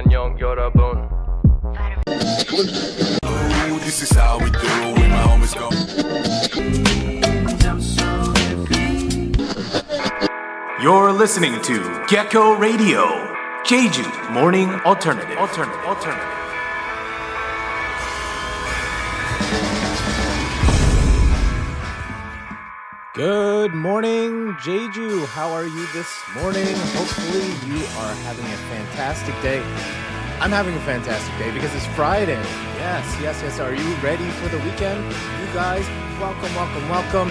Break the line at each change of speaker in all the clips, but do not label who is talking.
안녕 여러분.
This is how we do when my homies go.
You're listening to Gecko Radio, Jeju Morning Alternative.
Good morning, Jeju. How are you this morning? Hopefully you are having a fantastic day. I'm having a fantastic day because it's Friday. Yes. Are you ready for the weekend? You guys, welcome.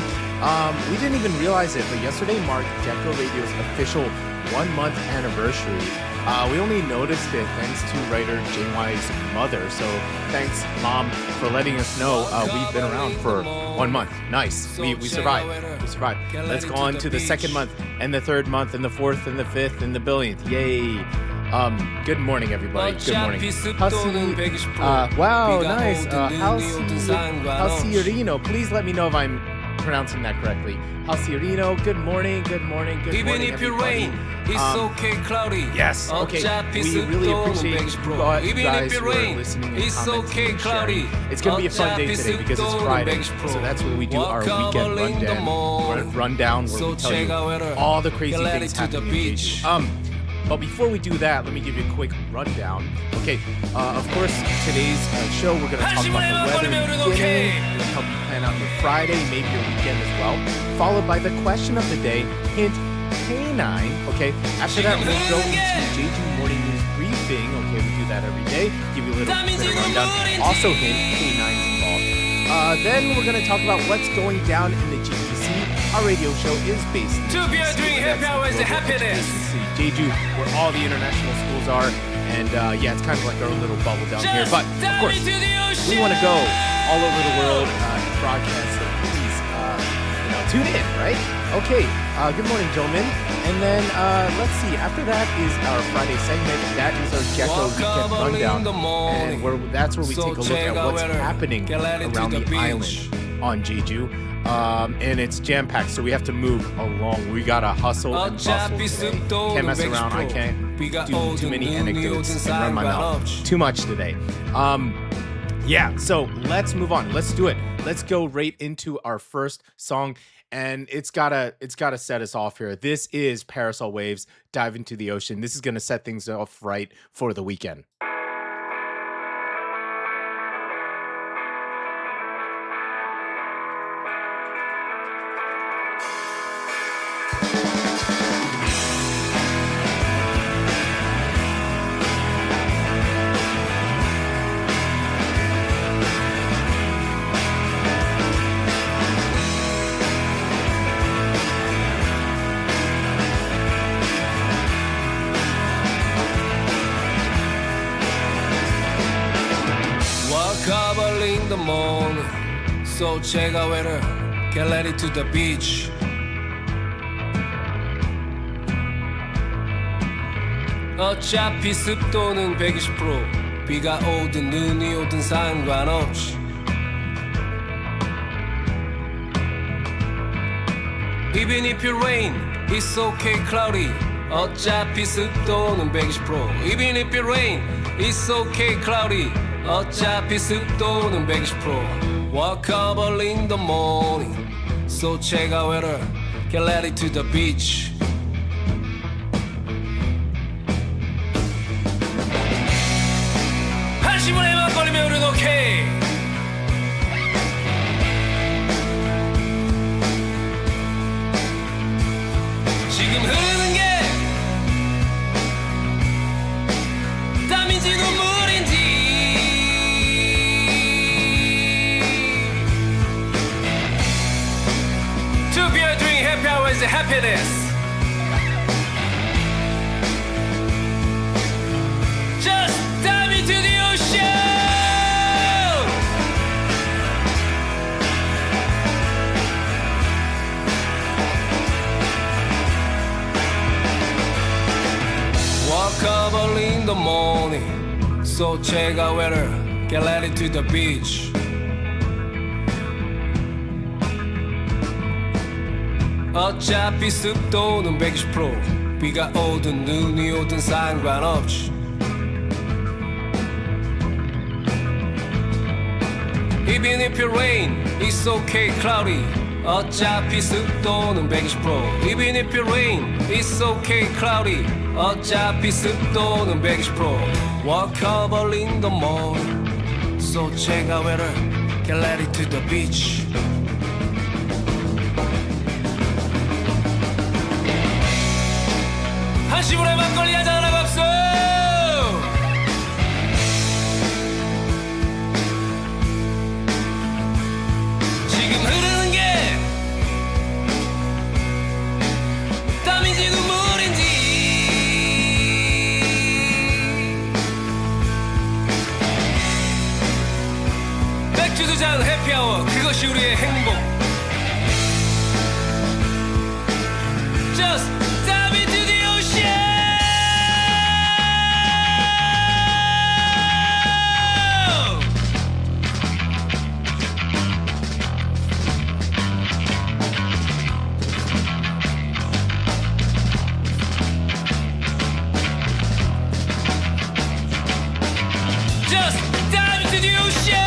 We didn't even realize it, but yesterday marked Gecko Radio's official 1 month anniversary. We only noticed it thanks to writer JY's mother. So thanks, Mom, for letting us know we've been around for 1 month. Nice. We survived. Let's go on to the second month and the third month and the fourth and the fifth and the billionth. Yay. Good morning, everybody. Good morning. Wow, nice. Halcirino. Please let me know if I'm pronouncing that correctly. Halcirino, good morning.
Even if it rain, it's okay cloudy.
Yes, okay. We really appreciate you guys who are listening and commenting and sharing. It's going to be a fun day today because it's Friday. So that's when we do our weekend rundown where we tell you all the crazy things happening in Jeju. But before we do that, let me give you a quick rundown. Okay, of course, today's show, we're going to talk about the weather in the beginning, help you plan out your Friday, maybe your weekend as well, followed by the question of the day, hint K9. Okay, after that, we'll go into Jeju Morning News Briefing. Okay, we do that every day, give you a little bit of rundown. Also, hint K9's involved. Then we're going to talk about what's going down in the GEC. Our radio show is based in the GEC.
Doing happy hours and happiness.
Jeju, where all the international schools are, and it's kind of like our own little bubble down here. But of course, we want to go all over the world and broadcast. So please, tune in, right? Okay. Good morning, gentlemen. And then let's see. After that is our Friday segment. That is our Gecko Weekend Rundown, and that's where we take a look at what's happening around the island on Jeju. And it's jam-packed, so we have to move along. We gotta hustle and bustle today. Can't mess around. I can't do too many anecdotes and run my mouth too much today. So let's move on. Let's do it. Let's go right into our first song, and it's gotta set us off here. This is Parasol Waves, Dive Into the Ocean. This is gonna set things off right for the weekend.
In the morning, so check out weather, get ready to the beach. 어차피 습도는 120%, 비가 오든 눈이 오든 상관없이. Even if it rain, it's okay cloudy. 어차피 습도는 120%. Even if it rain, it's okay cloudy. 어차피 습도는 120%. Walk up early in the morning, so check out weather, get ready to the beach. 한시분에 막걸리면 우린 오케이. 지금 흐르는 게 땀인지 눈물인지. Happy hours and happiness. Just dive into the ocean. Walk up early in the morning, so check out weather, get ready to the beach. 어차피 습도는 120%, 비가 오든 눈이 오든 상관없이. Even if it rain, it's okay cloudy. 어차피 습도는 120%. Even if it rain, it's okay cloudy. 어차피 습도는 120%. Walk over in the morning. So check out where get ready to the beach. 한시불에 막걸리 한잔 하나 갑소. 지금 흐르는 게 땀인지 눈물인지 맥주 두 잔 해피아워 그것이 우리의 행복. Just dive into the ocean. Just dive into the ocean.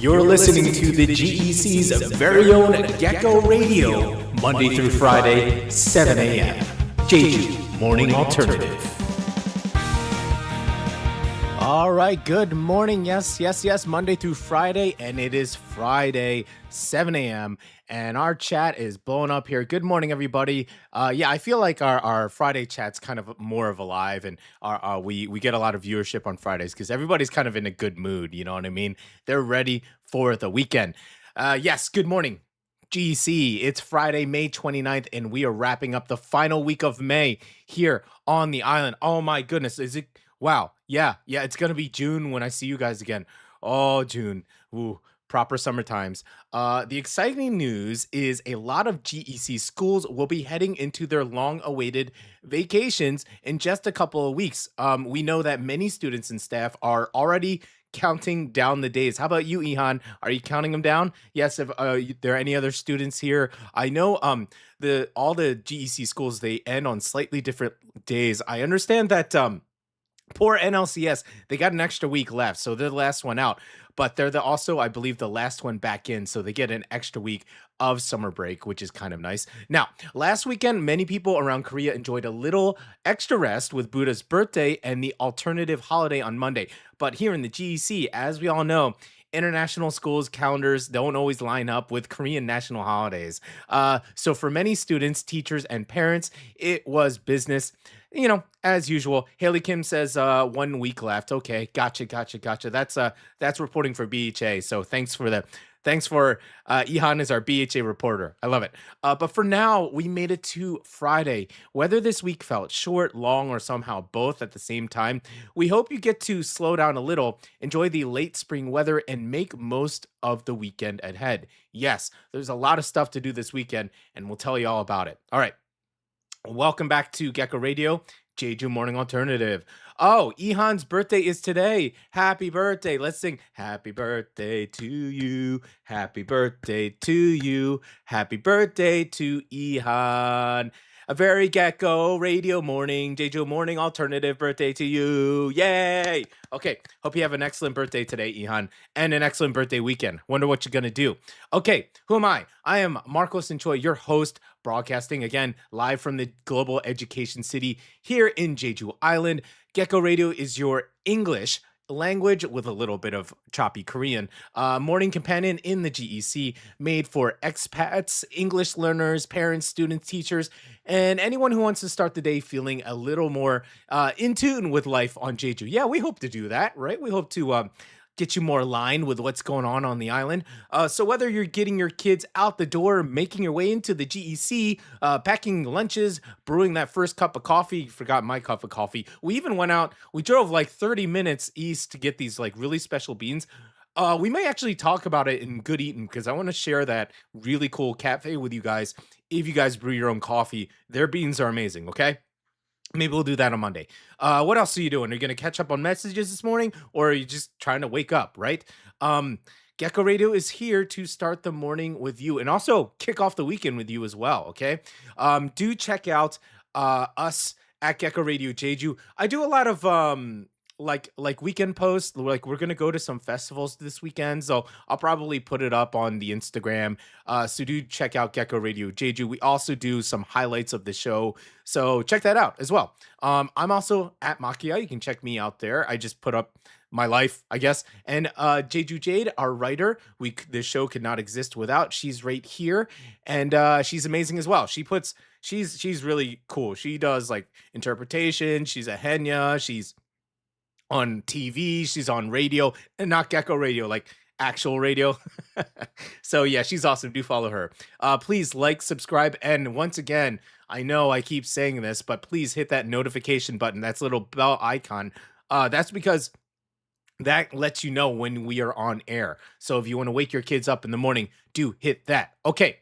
You're listening to the GEC's very own Gecko Radio, Monday through Friday, 7 a.m. Jeju Morning Alternative.
All right, good morning. Yes, Monday through Friday, and it is Friday, 7 a.m., and our chat is blowing up here. Good morning, everybody. I feel like our Friday chat's kind of more of alive, and we get a lot of viewership on Fridays because everybody's kind of in a good mood, you know what I mean? They're ready for the weekend. Yes, good morning. GC, it's Friday, May 29th, and we are wrapping up the final week of May here on the island. Oh my goodness, is it? Wow, yeah, it's gonna be June when I see you guys again. Oh, June, ooh, proper summer times. The exciting news is a lot of GEC schools will be heading into their long-awaited vacations in just a couple of weeks. We know that many students and staff are already counting down the days. How about you, Ihan? Are you counting them down? Yes. If there are any other students here, I know all the GEC schools, they end on slightly different days. I understand that poor NLCS, they got an extra week left, so they're the last one out. But they're also, I believe, the last one back in, so they get an extra week of summer break, which is kind of nice. Now, last weekend, many people around Korea enjoyed a little extra rest with Buddha's birthday and the alternative holiday on Monday. But here in the GEC, as we all know, international schools' calendars don't always line up with Korean national holidays. So for many students, teachers, and parents, it was business. You know, as usual. Haley Kim says 1 week left. Okay, gotcha. That's reporting for BHA. So thanks for Ihan is our BHA reporter. I love it. But for now, we made it to Friday. Whether this week felt short, long, or somehow both at the same time, we hope you get to slow down a little, enjoy the late spring weather, and make most of the weekend ahead. Yes, there's a lot of stuff to do this weekend, and we'll tell you all about it. All right. Welcome back to Gecko Radio, Jeju Morning Alternative. Oh, Ihan's birthday is today. Happy birthday. Let's sing happy birthday to you. Happy birthday to you. Happy birthday to Ihan. A very Gecko Radio morning, Jeju morning alternative birthday to you. Yay! Okay, hope you have an excellent birthday today, Ihan, and an excellent birthday weekend. Wonder what you're going to do. Okay, who am I? I am Marcos and Choi, your host, broadcasting again live from the global education city here in Jeju Island. Gecko Radio is your English language with a little bit of choppy Korean morning companion in the GEC, made for expats, English learners, parents, students, teachers, and anyone who wants to start the day feeling a little more in tune with life on Jeju. Yeah, we hope to do that, right? We hope to get you more aligned with what's going on the island. So whether you're getting your kids out the door, making your way into the GEC, packing lunches, brewing that first cup of coffee, forgot my cup of coffee. We even went out, we drove like 30 minutes east to get these like really special beans. We may actually talk about it in Good Eatin' because I want to share that really cool cafe with you guys. If you guys brew your own coffee, their beans are amazing, okay? Maybe we'll do that on Monday. What else are you doing? Are you going to catch up on messages this morning, or are you just trying to wake up, right? Gecko Radio is here to start the morning with you and also kick off the weekend with you as well, okay? Do check out us at Gecko Radio Jeju. I do a lot of like weekend posts. Like we're gonna go to some festivals this weekend, so I'll probably put it up on the Instagram. So do check out Gecko Radio Jeju. We also do some highlights of the show, so check that out as well. I'm also at Makia. You can check me out there. I just put up my life, I guess. And Jeju Jade, our writer, this show could not exist without. She's right here, and she's amazing as well. She's really cool. She does like interpretation. She's a Henya. She's on TV, she's on radio, and not Gecko Radio, like actual radio. So yeah, she's awesome. Do follow her. Please like, subscribe, and once again, I know I keep saying this, but please hit that notification button, that's little bell icon. That's because that lets you know when we are on air. So if you want to wake your kids up in the morning, do hit that. Okay.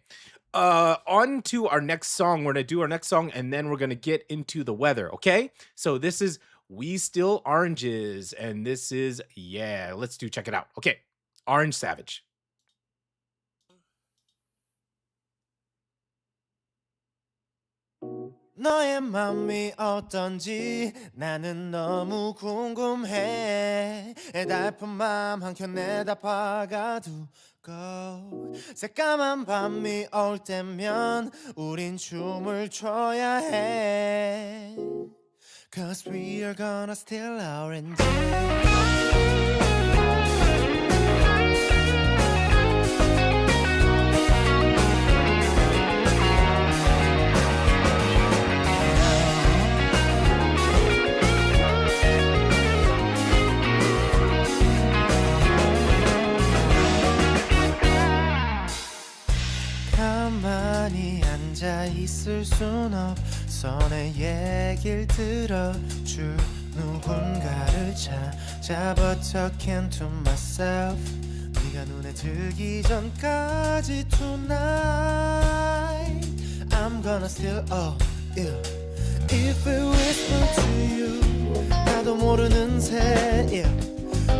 On to our next song. We're gonna do our next song, and then we're gonna get into the weather. Okay. So this is westealoranges, and this is, yeah, let's check it out. Okay, Orange Savage.
너의 맘이 어떤지 나는 너무 궁금해. 애달픈 맘 한켠 내다 박아두고 새까만 밤이 올 때면 우린 춤을 춰야 해. Cause we are gonna steal our engine. 가만히 앉아 있을 순 없어. 내 얘길 들어줄 누군가를 찾아 But talking to myself 네가 눈에 들기 전까지 tonight I'm gonna still, oh yeah If I whisper to you 나도 모르는 새 yeah.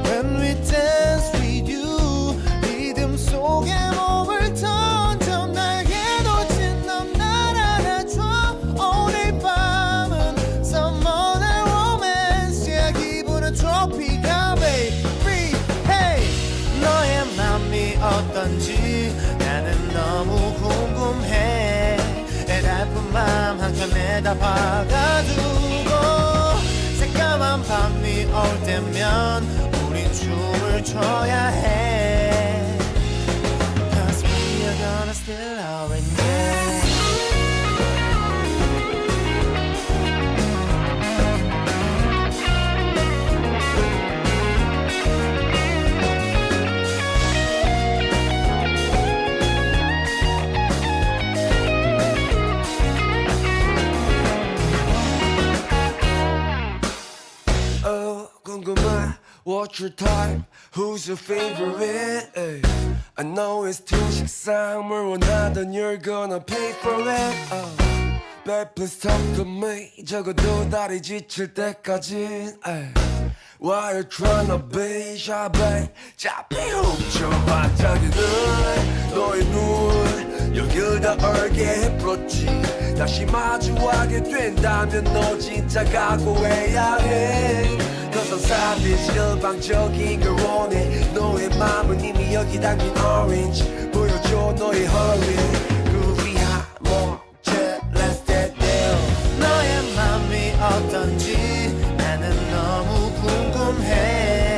When we dance with you 리듬 속에 몸을 던져 날개 놓친 넌 날 안아줘 오늘 밤은 someone의 romance yeah 기분은 tropical baby hey 너의 맘이 어떤지 나는 너무 궁금해 애달픈 맘 한켠에다 박아두고 새까만 밤이 올 때면 우린 춤을 춰야 해 Cause we are gonna steal our engine
궁금해 What's your type? Who's your favorite? Ay. I know it's too 식상을 원하던 You're gonna pay for it Babe please talk to me 적어도 다리 지칠 때까진 ay. Why you tryna be shy babe 잡히 훔쳐 반짝이는 너의 눈 여길 다 얼게 해про지 다시 마주하게 된다면 너 진짜 각오해야 해 Cause I'm savage 일방적인 걸 원해 너의 맘은 이미 여기 담긴 orange 보여줘 너의 hurry Groovy hot more let's get down
너의 맘이 어떤지 나는 너무 궁금해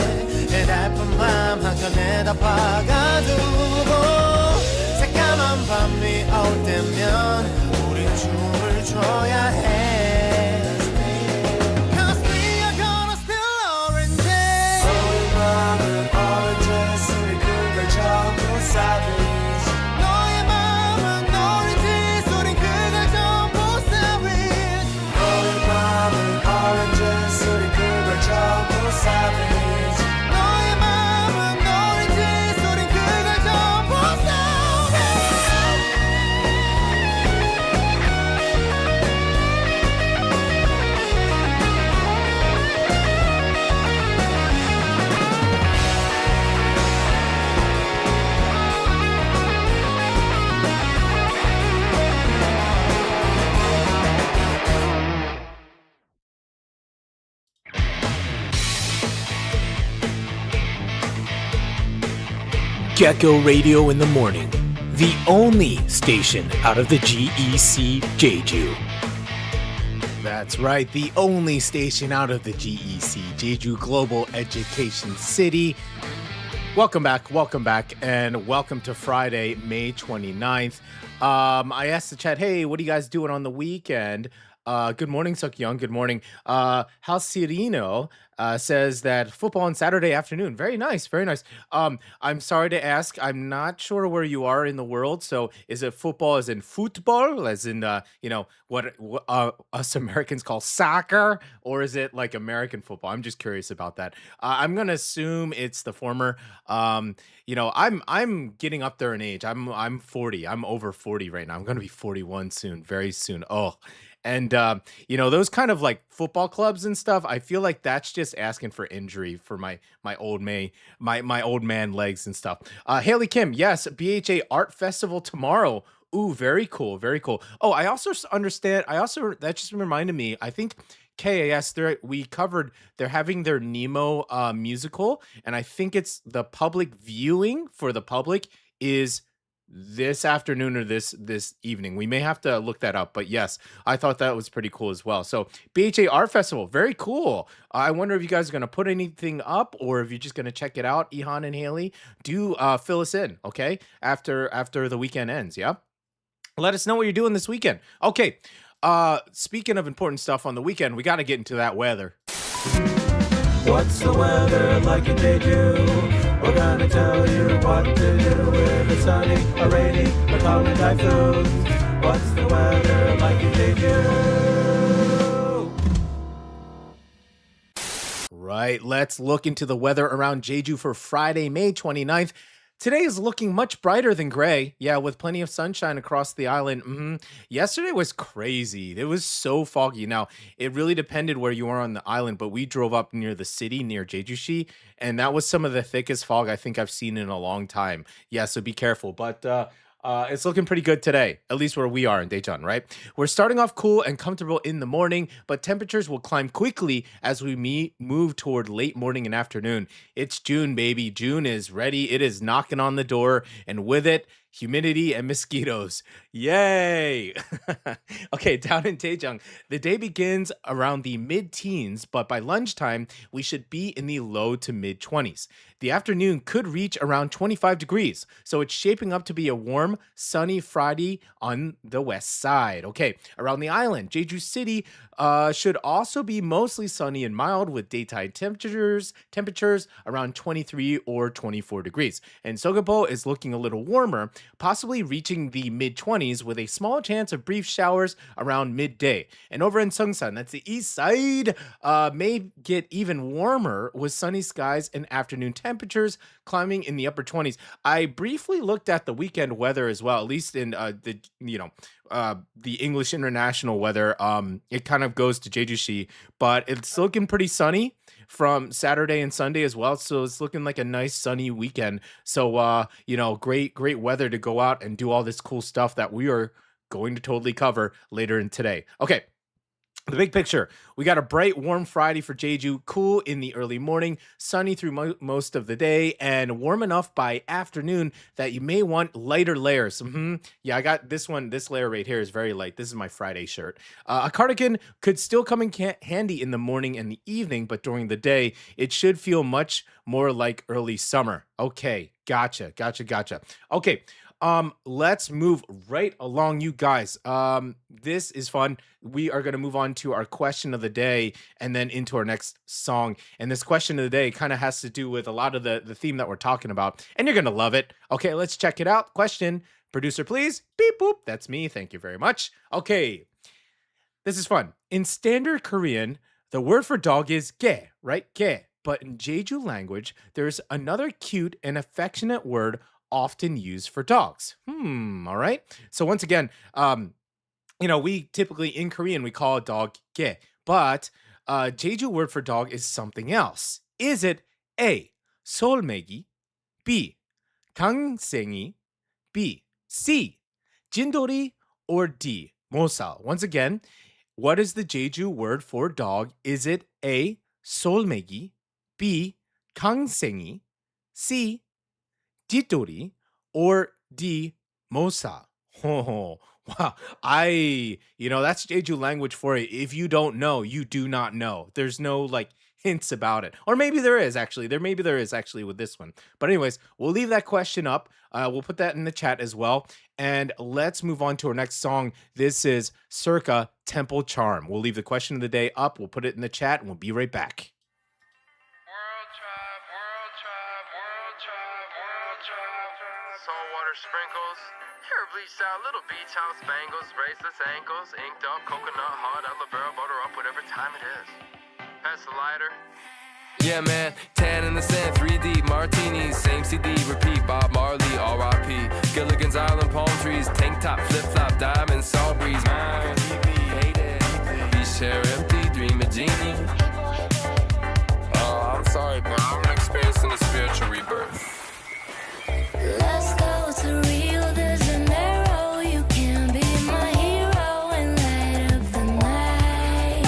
해달픈 맘 한켠에다 박아두고 새까만 밤이 올 때면 우린 춤을 춰야 해 Cause we are gonna steal oranges
너의 맘은 oranges 우리 그걸 전부 savage
너의 맘은 오렌지 우린 그걸 전부 savage
너의 맘은 oranges 우리 그걸 전부 savage
너의 맘은 오렌지 우린 그걸 전부 savage
Gecko Radio in the morning, the only station out of the GEC Jeju. That's right, the only station out of the GEC Jeju Global Education City. Welcome back, and welcome to Friday, May 29th. I asked the chat, hey, what are you guys doing on the weekend? Good morning, Suk-young. Good morning. Hal Cirino says that football on Saturday afternoon. Very nice, very nice. I'm sorry to ask. I'm not sure where you are in the world. So is it football as in football, as in, what us Americans call soccer? Or is it like American football? I'm just curious about that. I'm going to assume it's the former. I'm getting up there in age. I'm 40. I'm over 40 right now. I'm going to be 41 soon, very soon. Oh, and those kind of like football clubs and stuff, I feel like that's just asking for injury for my old man legs and stuff. Haley Kim, yes, BHA Art Festival tomorrow. Ooh, very cool, very cool. Oh, I also understand. That just reminded me. I think KAS, they're having their Nemo musical, and I think it's the public viewing for the public is this afternoon or this evening. We may have to look that up, but yes, I thought that was pretty cool as well. So BHA Art Festival, very cool. I wonder if you guys are going to put anything up or if you're just going to check it out. Ihan and Haley, do fill us in, okay? After the weekend ends, yeah? Let us know what you're doing this weekend. Okay, speaking of important stuff on the weekend, we got to get into that weather.
What's the weather like in Jeju? We're gonna tell you what to do if it's sunny or rainy or calling typhoons. What's the weather like in Jeju?
Right, let's look into the weather around Jeju for Friday, May 29th. Today is looking much brighter than gray. Yeah, with plenty of sunshine across the island. Yesterday was crazy. It was so foggy. Now, it really depended where you were on the island, but we drove up near the city, near Jeju-shi, and that was some of the thickest fog I think I've seen in a long time. Yeah, so be careful. But it's looking pretty good today, at least where we are in Daejeon, right? We're starting off cool and comfortable in the morning, but temperatures will climb quickly as we move toward late morning and afternoon. It's June, baby. June is ready. It is knocking on the door, and with it, humidity and mosquitoes. Yay! Okay, down in Daejeon, the day begins around the mid-teens, but by lunchtime, we should be in the low to mid-20s. The afternoon could reach around 25 degrees, so it's shaping up to be a warm, sunny Friday on the west side. Okay, around the island, Jeju City should also be mostly sunny and mild with daytime temperatures around 23 or 24 degrees. And Sogapo is looking a little warmer, possibly reaching the mid-20s with a small chance of brief showers around midday. And over in Seongsan, that's the east side, may get even warmer with sunny skies and afternoon temperatures
climbing in the upper 20s. I briefly looked at the weekend weather as well, at least in the English international weather. It kind of goes to Jeju, but it's looking pretty sunny from Saturday and Sunday as well. So it's looking like a nice sunny weekend. So, great weather to go out and do all this cool stuff that we are going to totally cover later in today. Okay. The big picture, we got a bright, warm Friday for Jeju, cool in the early morning, sunny through most of the day, and warm enough by afternoon that you may want lighter layers. Yeah, I got this one. This layer right here is very light. This is my Friday shirt. A cardigan could still come in handy in the morning and the evening, but during the day, it should feel much more like early summer. Okay, gotcha. Okay. Let's move right along, you guys. This is fun. We are going to move on to our question of the day and then into our next song. And this question of the day kind of has to do with a lot of the theme that we're talking about, and you're going to love it. Okay, let's check it out. Question, producer, please. Beep, boop. That's me. Thank you very much. Okay, this is fun. In standard Korean, the word for dog is ge, right? Ge. But in Jeju language, there's another cute and affectionate word often used for dogs. All right. So once again, we typically in Korean, we call a dog ge, but Jeju word for dog is something else. Is it A, 솔매기, B, 강생이, B, C, 진돌이, or D, 모살? Once again, what is the Jeju word for dog? Is it A, 솔매기, B, 강생이, C, 뒷돌이, or D, 모사? Oh, wow. That's Jeju language for you. If you don't know, you do not know. There's no hints about it. Or maybe there is actually. Maybe there is actually with this one. But anyways, we'll leave that question up. We'll put that in the chat as well. And let's move on to our next song. This is CYRRCA, Temple Charm. We'll leave the question of the day up. We'll put it in the chat and we'll be right back.
Saltwater sprinkles, hair bleached out, little beach house bangles, bracelets, ankles, inked up, coconut, hot aloe vera, butter up, whatever time it is. Pass the lighter.
Yeah, man, tan in the sand, 3D martinis, same CD, repeat, Bob Marley, R.I.P. Gilligan's Island, palm trees, tank top, flip-flop, diamond, salt breeze, mine, faded, beach chair empty, dream of genie. Oh, I'm sorry, but I'm experiencing a spiritual rebirth.
Let's go to Rio de Janeiro. You can be my hero and light up the night.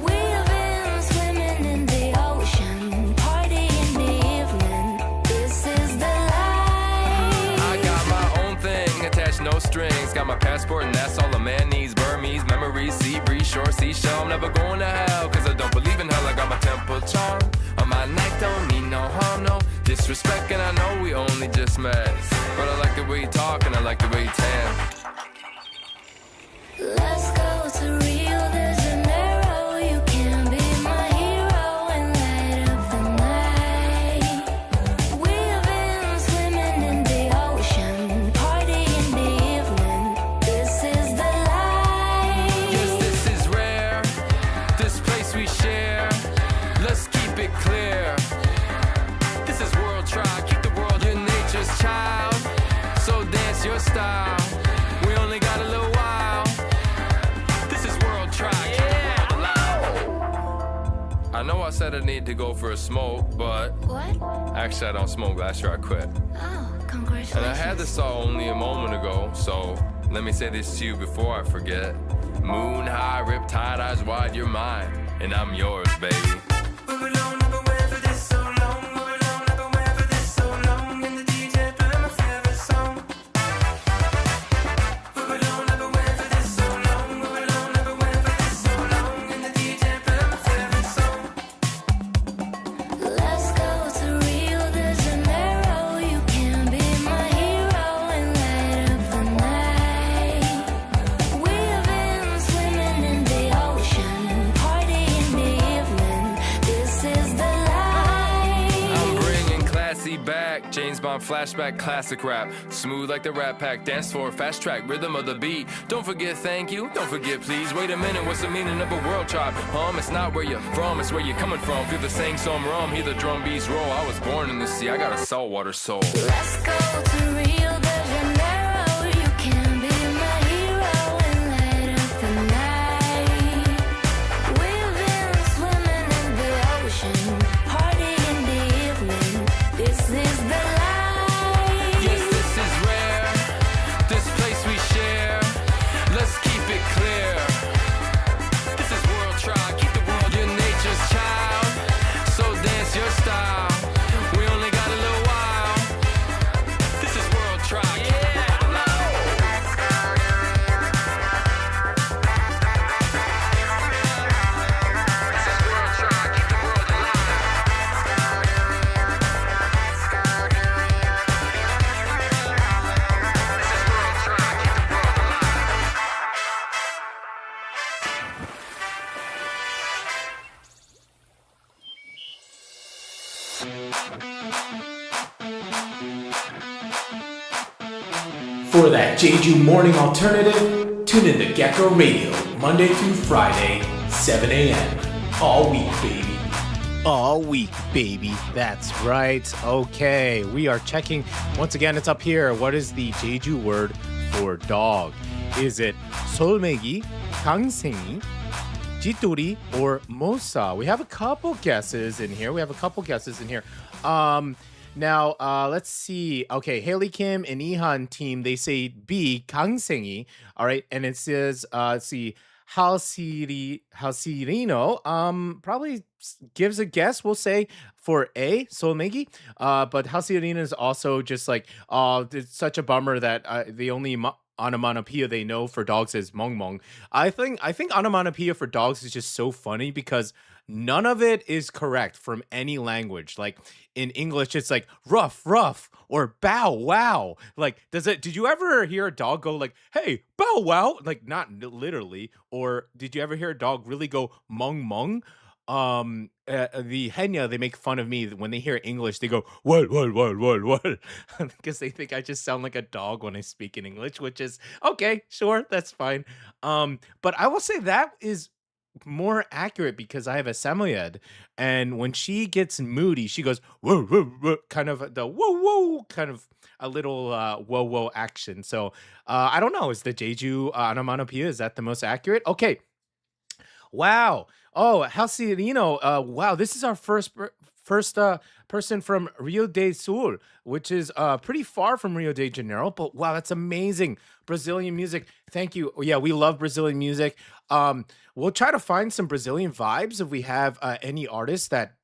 We have been swimming in the ocean, party in the evening. This is the life.
I got my own thing, attached no strings. Got my passport and that's all a man needs. Burmese memories, sea breeze, shore, seashell. I'm never going to hell, cause I don't believe in hell. I got my temple charm. On my neck don't mean no harm, no disrespect, and I know we only just met. But I like the way you talk and I like the way you tan.
Let's go to Rio de Janeiro. You can be my hero and light up the night. We have been swimming in the ocean, party in the evening. This is the life.
Yes, this is rare, this place we share. Let's keep it clear. This is world try, keep the world your nature's child. So dance your style. We only got a little while. This is world try, keep the world alive. I know I said I need to go for a smoke, but
What?
actually I don't smoke. Last year I quit.
Oh, congratulations.
And I had this thought only a moment ago, so let me say this to you before I forget. Moon high, rip tide, eyes wide, you're mine, and I'm yours, baby.
Let's go to Rio de Janeiro. You can be my hero and light up the night. We have been swimming in the ocean, party in the evening.
rewind, flashback, classic rap. Smooth like the Rat Pack, dance floor, fast track, rhythm of the beat. Don't forget thank you, don't forget please. Wait a minute, what's the meaning of a world chop? It's not where you're from, it's where you're coming from. Feel the same some rum, hear the drum beats roll. I was born in the sea, I got a saltwater soul.
Let's go to Rio de Janeiro. You can be my hero and light up the night. We've been swimming in the ocean, partying in the evening. This is the life.
Yes, this is rare, this place we share. Let's keep it clear. This is world trial, keep the world your nature's child. So dance your style. We only got a little while. This is world trial, keep the world alive. This is world trial, keep the world alive. This is world trial, keep the world alive.
For that Jeju morning alternative, tune in to Gecko Radio, Monday through Friday, 7 a.m. All week, baby. All week, baby. That's right. Okay, we are checking. Once again, it's up here. What is the Jeju word for dog? Is it solmegi, gangsengi, jitori, or mosa? We have a couple guesses in here. Now, let's see. Okay, Haley Kim and Ihan team, they say B, 강생이. All right, and it says, let's see, Halsirino, probably gives a guess, we'll say, for A, solmegi. But Halsirino is also just like, it's such a bummer that the only onomatopoeia they know for dogs is mong mong. I think onomatopoeia for dogs is just so funny because none of it is correct from any language. Like in English, it's like rough, rough, or bow wow. Like, did you ever hear a dog go like, hey, bow wow? Like, not literally. Or did you ever hear a dog really go mong mong? The Henya, they make fun of me when they hear English. They go what because they think I just sound like a dog when I speak in English, which is okay, sure, that's fine. But I will say that is more accurate because I have a Samoyed, and when she gets moody, she goes whoa, whoa, whoa, kind of the whoa whoa, kind of a little whoa whoa action. So I don't know, is the Jeju onomatopoeia, is that the most accurate? Okay. Wow. Oh, Halsirino. Wow, this is our first person from Rio de Sul, which is pretty far from Rio de Janeiro. But wow, that's amazing. Brazilian music. Thank you. Yeah, we love Brazilian music. We'll try to find some Brazilian vibes if we have any artists that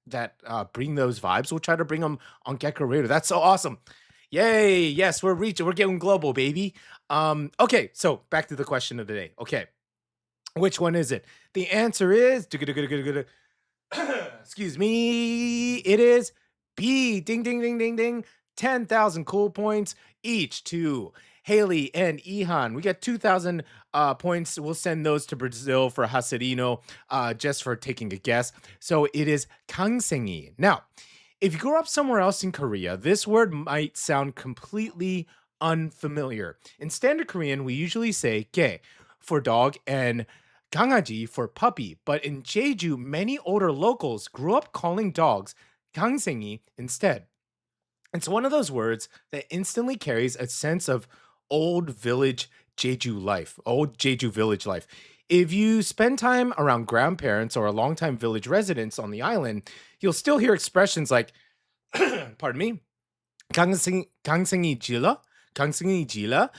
bring those vibes. We'll try to bring them on Gecko Radio. That's so awesome. Yay. Yes, we're getting global, baby. Okay, so back to the question of the day. Okay. Which one is it? The answer is, excuse me, it is B. Ding, ding, ding, ding, ding. 10,000 cool points each to Haley and Ihan. We got 2,000 points. We'll send those to Brazil for Hasirino, just for taking a guess. So it is 강생이. Now, if you grew up somewhere else in Korea, this word might sound completely unfamiliar. In standard Korean, we usually say 개 for dog and 강아지 for puppy. But in Jeju, many older locals grew up calling dogs 강생이 instead. It's one of those words that instantly carries a sense of old village Jeju life, old Jeju village life. If you spend time around grandparents or a longtime village residents on the island, you'll still hear expressions like, pardon me, 강생이 질러? 강생이 질러?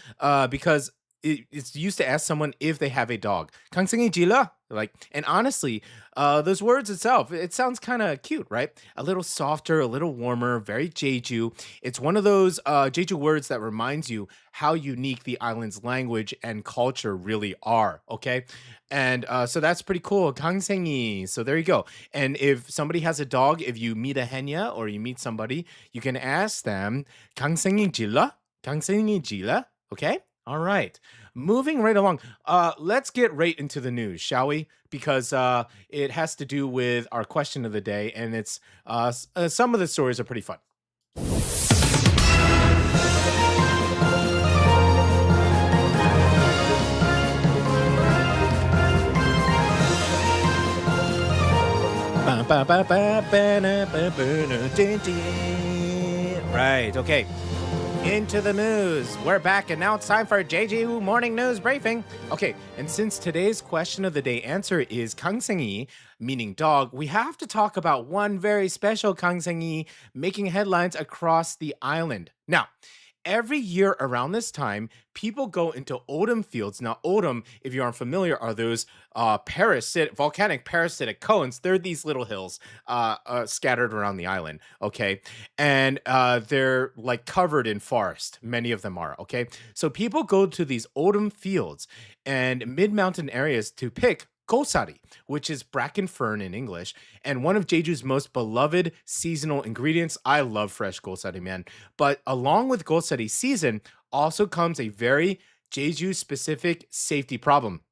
Because it's used to ask someone if they have a dog. 강생이 질러? Like, and honestly, those words itself, it sounds kind of cute, right? A little softer, a little warmer, very Jeju. It's one of those Jeju words that reminds you how unique the island's language and culture really are, okay? And so that's pretty cool. 강생이. So there you go. And if somebody has a dog, if you meet a Henya or you meet somebody, you can ask them, 강생이 질러? 강생이 질러? Okay? All right. Moving right along. Let's get right into the news, shall we? Because it has to do with our question of the day, and it's some of the stories are pretty fun. Right, okay. Into the news. We're back, and now it's time for Jeju Morning News Briefing. Okay, and since today's question of the day answer is 강생이, meaning dog, we have to talk about one very special 강생이 making headlines across the island. Now, every year around this time, people go into autumn fields. Now, autumn, if you aren't familiar, are those volcanic parasitic cones. They're these little hills scattered around the island, okay? And they're like covered in forest. Many of them are, okay? So people go to these autumn fields and mid-mountain areas to pick gosari, which is bracken fern in English, and one of Jeju's most beloved seasonal ingredients. I love fresh gosari, man. But along with gosari season also comes a very Jeju-specific safety problem.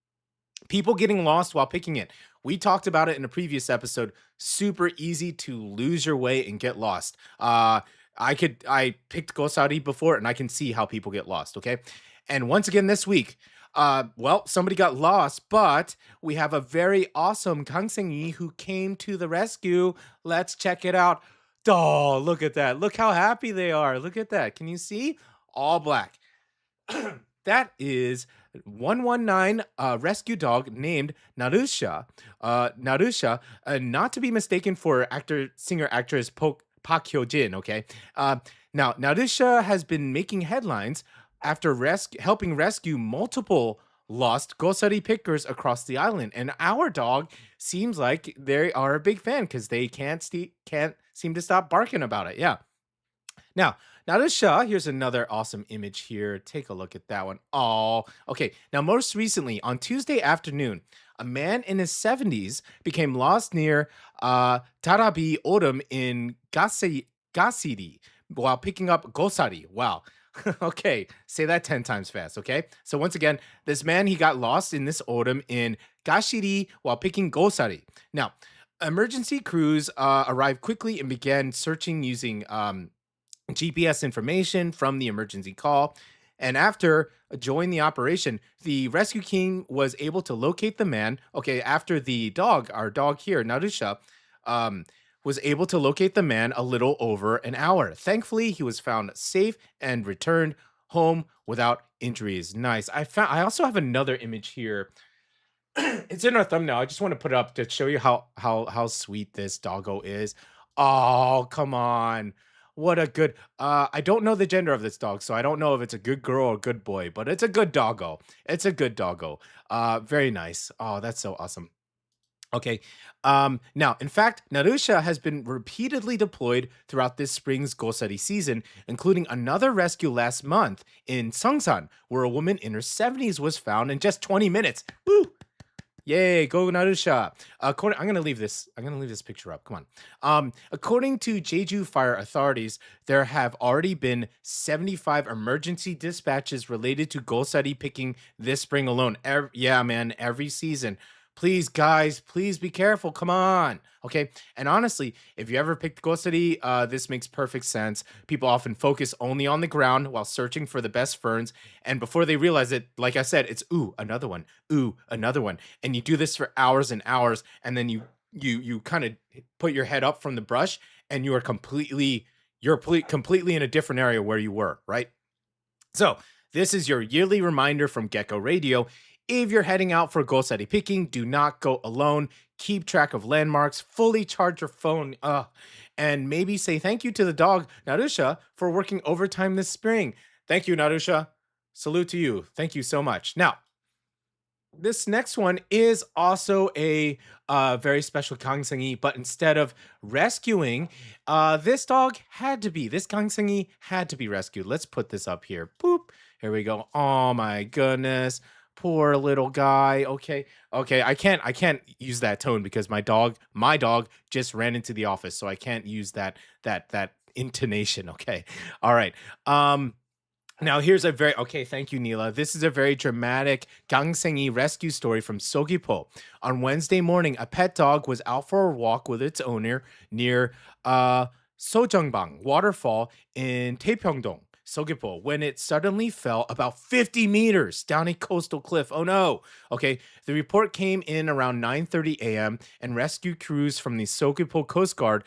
People getting lost while picking it. We talked about it in a previous episode. Super easy to lose your way and get lost. I picked gosari before, and I can see how people get lost, okay? And once again this week, somebody got lost, but we have a very awesome 강생이 who came to the rescue. Let's check it out. Oh, look at that. Look how happy they are. Look at that. Can you see? All black. That is 119 rescue dog named Narusha. Narusha, not to be mistaken for singer-actress Park Hyo-jin, okay? Now, Narusha has been making headlines after helping rescue multiple lost gosari pickers across the island. And our dog seems like they are a big fan because they can't seem to stop barking about it. Yeah. Now, Narusha, here's another awesome image here. Take a look at that one. Oh, okay. Now, most recently, on Tuesday afternoon, a man in his 70s became lost near Tarabi Odom in Gasiri while picking up gosari. Wow. Okay, say that 10 times fast, okay? So once again, this man, he got lost in this autumn in Gashiri while picking gosari. Now, emergency crews arrived quickly and began searching using GPS information from the emergency call. And after joining the operation, the rescue team was able to locate the man. Okay, after the dog, our dog here, Narusha, was able to locate the man a little over an hour. Thankfully, he was found safe and returned home without injuries. Nice. I also have another image here. It's in our thumbnail. I just want to put it up to show you how sweet this doggo is. Oh, come on. What a good I don't know the gender of this dog, so I don't know if it's a good girl or a good boy, but it's a good doggo. It's a good doggo. Very nice. Oh, that's so awesome. Okay. Now, in fact, Narusha has been repeatedly deployed throughout this spring's gosari season, including another rescue last month in Seongsan, where a woman in her 70s was found in just 20 minutes. Woo! Yay, go Narusha. I'm gonna leave this picture up. Come on. According to Jeju fire authorities, there have already been 75 emergency dispatches related to gosari picking this spring alone. Every season. Please, guys, please be careful. Come on. Okay. And honestly, if you ever picked gosari, this makes perfect sense. People often focus only on the ground while searching for the best ferns. And before they realize it, like I said, it's another one. Another one. And you do this for hours and hours. And then you kind of put your head up from the brush and you're completely in a different area where you were, right? So this is your yearly reminder from Gecko Radio. If you're heading out for gosari picking, do not go alone. Keep track of landmarks, fully charge your phone, and maybe say thank you to the dog, Narusha, for working overtime this spring. Thank you, Narusha. Salute to you. Thank you so much. Now, this next one is also a very special 강생이, but instead of rescuing, this 강생이 had to be rescued. Let's put this up here. Boop. Here we go. Oh my goodness. Poor little guy. Okay. I can't use that tone because my dog just ran into the office, so I can't use that intonation. Okay. All right. Now here's thank you, Neela. This is a very dramatic 강생이 rescue story from Seogwipo. On Wednesday morning, a pet dog was out for a walk with its owner near Sojeongbang waterfall in Taepyeongdong. Sogipol when it suddenly fell about 50 meters down a coastal cliff. Oh no. Okay, the report came in around 9:30 a.m. and rescue crews from the Sogipol Coast Guard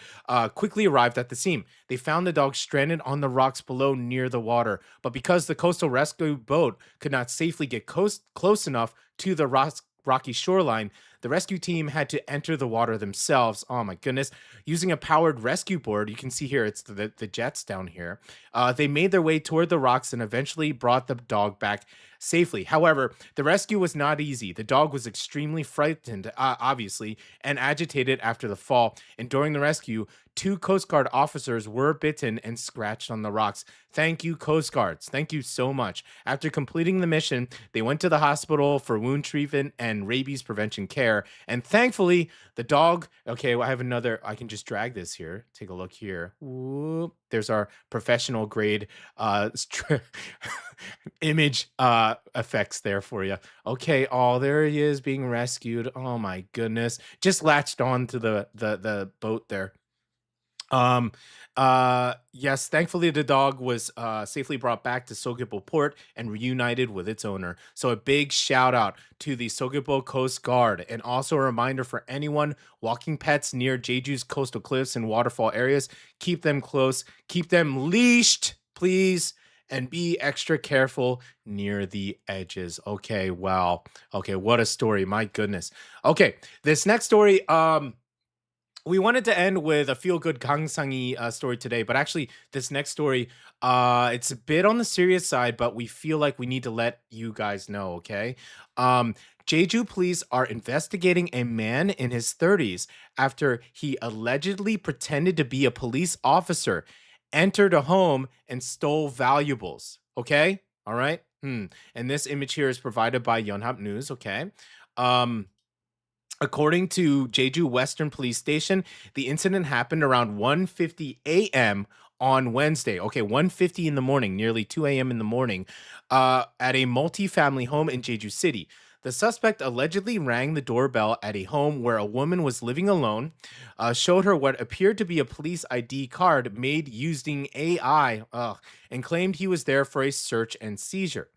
quickly arrived at the scene. They found the dog stranded on the rocks below near the water, but because the coastal rescue boat could not safely get close enough to the rocky shoreline, the rescue team had to enter the water themselves. Oh my goodness. Using a powered rescue board, you can see here, it's the jets down here. They made their way toward the rocks and eventually brought the dog back safely. However, the rescue was not easy. The dog was extremely frightened, obviously, and agitated after the fall. And during the rescue, 2 Coast Guard officers were bitten and scratched on the rocks. Thank you, Coast Guards. Thank you so much. After completing the mission, they went to the hospital for wound treatment and rabies prevention care. And thankfully, the dog, okay, I have another, I can just drag this here. Take a look here. Whoop. There's our professional grade image effects there for you. Okay, oh, there he is being rescued. Oh my goodness. Just latched on to the boat there. Yes, thankfully the dog was safely brought back to Sogipol port and reunited with its owner. So a big shout out to the Sogipol Coast Guard, and also a reminder for anyone walking pets near Jeju's coastal cliffs and waterfall areas, keep them close, keep them leashed, please, and be extra careful near the edges. Okay, wow. Okay, what a story. My goodness. Okay, this next story, we wanted to end with a feel-good Gangsangi story today, but actually this next story, it's a bit on the serious side, but we feel like we need to let you guys know, okay? Jeju police are investigating a man in his 30s after he allegedly pretended to be a police officer, entered a home, and stole valuables, okay? All right? And this image here is provided by Yonhap News, okay? According to Jeju Western Police Station, the incident happened around 1:50 a.m. on Wednesday. Okay, 1:50 in the morning, nearly 2 a.m. in the morning, at a multi-family home in Jeju City. The suspect allegedly rang the doorbell at a home where a woman was living alone, showed her what appeared to be a police ID card made using AI, and claimed he was there for a search and seizure.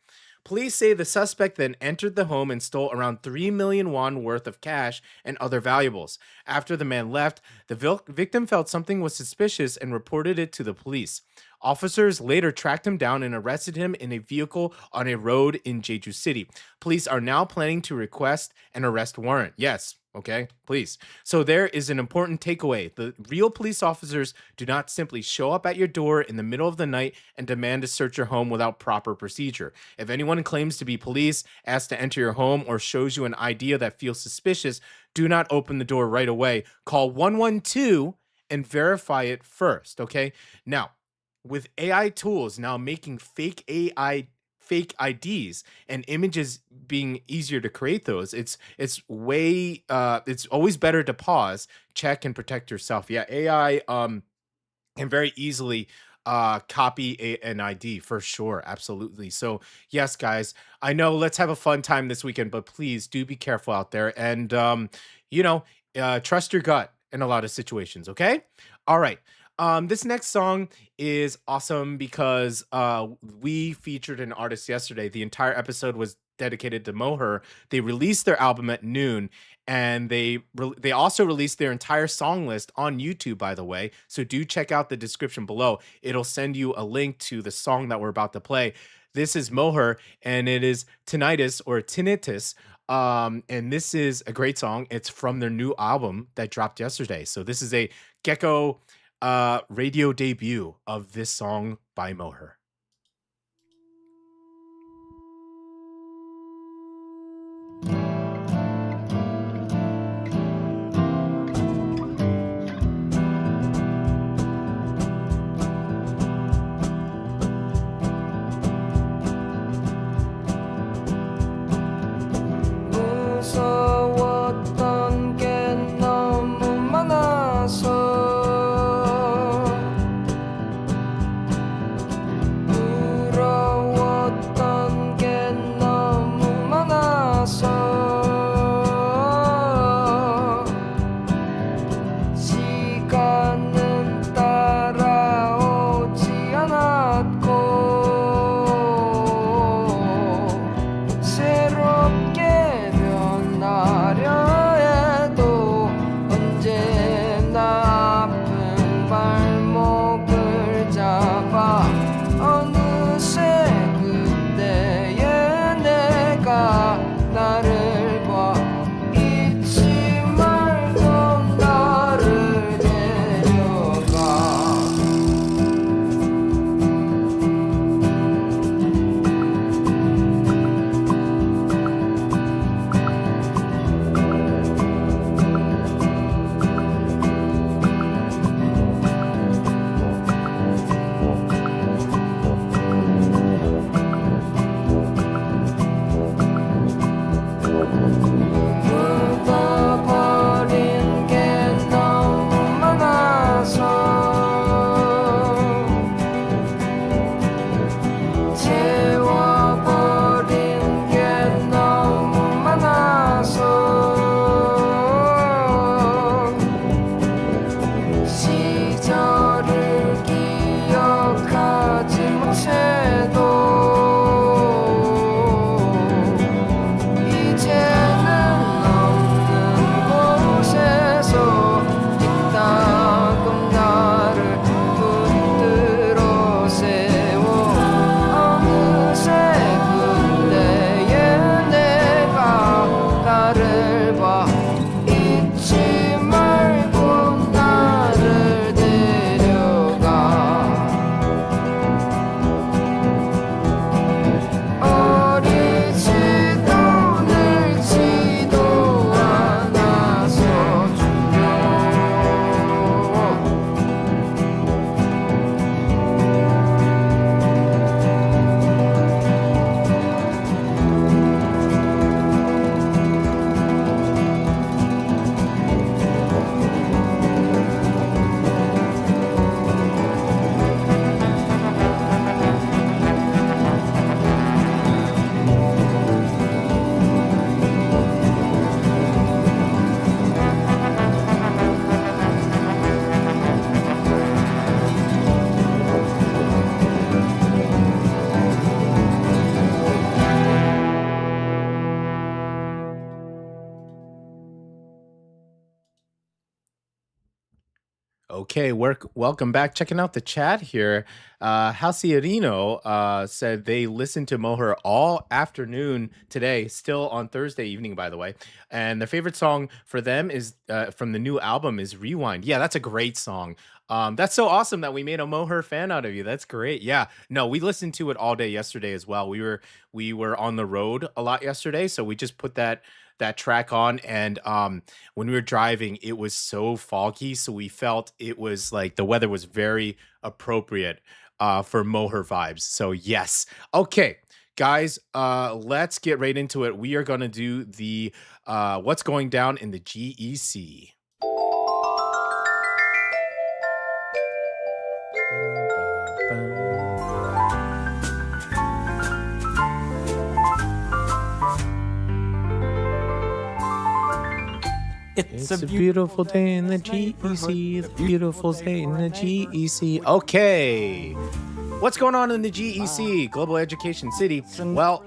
Police say the suspect then entered the home and stole around 3 million won worth of cash and other valuables. After the man left, the victim felt something was suspicious and reported it to the police. Officers later tracked him down and arrested him in a vehicle on a road in Jeju City. Police are now planning to request an arrest warrant. Yes. Okay, please. So there is an important takeaway. The real police officers do not simply show up at your door in the middle of the night and demand to search your home without proper procedure. If anyone claims to be police, asks to enter your home, or shows you an idea that feels suspicious, do not open the door right away. Call 112 and verify it first, okay? Now, with AI tools now making fake IDs and images being easier to create those, it's always better to pause, check, and protect yourself. Yeah, AI can very easily copy an ID for sure. Absolutely. So yes, guys, I know, let's have a fun time this weekend, but please do be careful out there, and trust your gut in a lot of situations. Okay. All right. This next song is awesome because we featured an artist yesterday. The entire episode was dedicated to Moher. They released their album at noon, and they also released their entire song list on YouTube, by the way. So do check out the description below. It'll send you a link to the song that we're about to play. This is Moher, and it is Tinnitus or Tinnitus. And this is a great song. It's from their new album that dropped yesterday. So this is a Gecko radio debut of this song by Moher.
무서웠던 게 너무 많아서
Okay, welcome back. Checking out the chat here. Halcierino said they listened to Moher all afternoon today, still on Thursday evening, by the way. And their favorite song for them is from the new album is Rewind. Yeah, that's a great song. That's so awesome that we made a Moher fan out of you. That's great. Yeah, no, we listened to it all day yesterday as well. We were on the road a lot yesterday, so we just put that track on, and when we were driving it was so foggy, so we felt it was like the weather was very appropriate for Moher vibes. So yes. Okay, guys, let's get right into it. We are going to do the what's going down in the GEC. It's a beautiful day in the GEC. It's a beautiful day in the GEC. Okay. What's going on in the GEC, Global Education City? Well,